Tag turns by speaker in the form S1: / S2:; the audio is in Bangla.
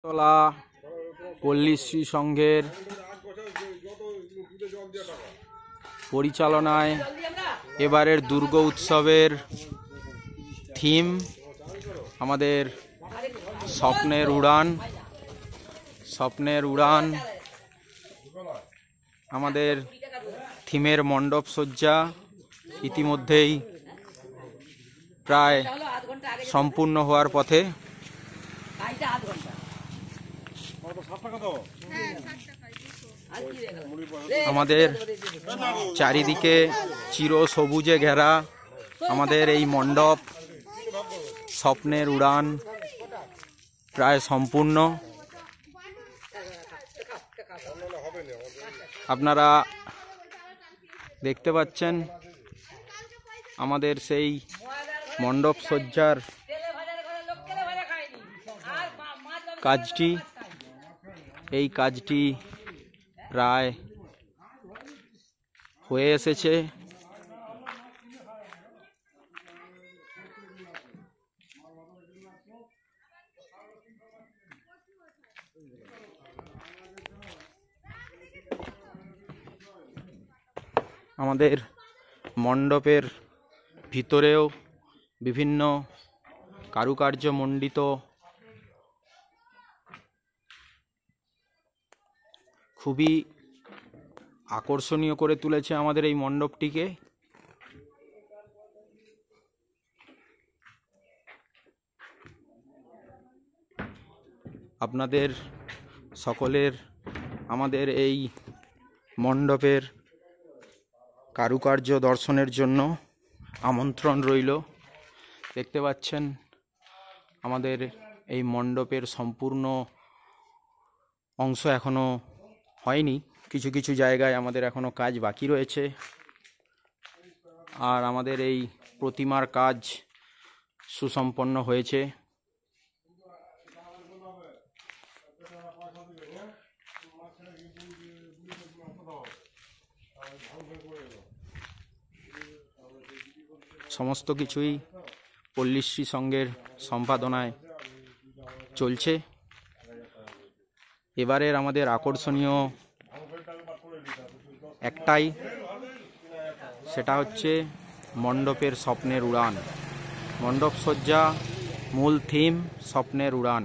S1: তলা পল্লীশ্রী সংঘের পরিচালনায় এবারের দুর্গা উৎসবের থিম আমাদের স্বপ্নের উড়ান। আমাদের থিমের মণ্ডপ সজ্জা ইতিমধ্যেই প্রায় সম্পূর্ণ হওয়ার পথে। আমাদের চারিদিকে চির সবুজে ঘেরা আমাদের এই মণ্ডপ স্বপ্নের উড়ান প্রায় সম্পূর্ণ। আপনারা দেখতে পাচ্ছেন আমাদের সেই মণ্ডপ সজ্জার এই কাজটি প্রায় হয়ে এসেছে। আমাদের মণ্ডপের ভিতরেও বিভিন্ন কারুকার্য মণ্ডিত খুবই আকর্ষণীয় করে তুলেছে আমাদের এই মণ্ডপটিকে। আপনাদের সকলের আমাদের এই মণ্ডপের কারুকার্য দর্শনের জন্য আমন্ত্রণ রইল। দেখতে পাচ্ছেন আমাদের এই মণ্ডপের সম্পূর্ণ অংশ এখনো হয়নি, কিছু কিছু জায়গায় আমাদের এখনো কাজ বাকি রয়েছে। আর আমাদের এই প্রতিমার কাজ সুসম্পন্ন হয়েছে। সমস্ত কিছুই পল্লীশ্রী সংঘের সম্পাদনায় চলছে। এবারের আমাদের আকর্ষণীয় একটাই, সেটা হচ্ছে মণ্ডপের স্বপ্নের উড়ান। মণ্ডপ সজ্জা মূল থিম স্বপ্নের উড়ান।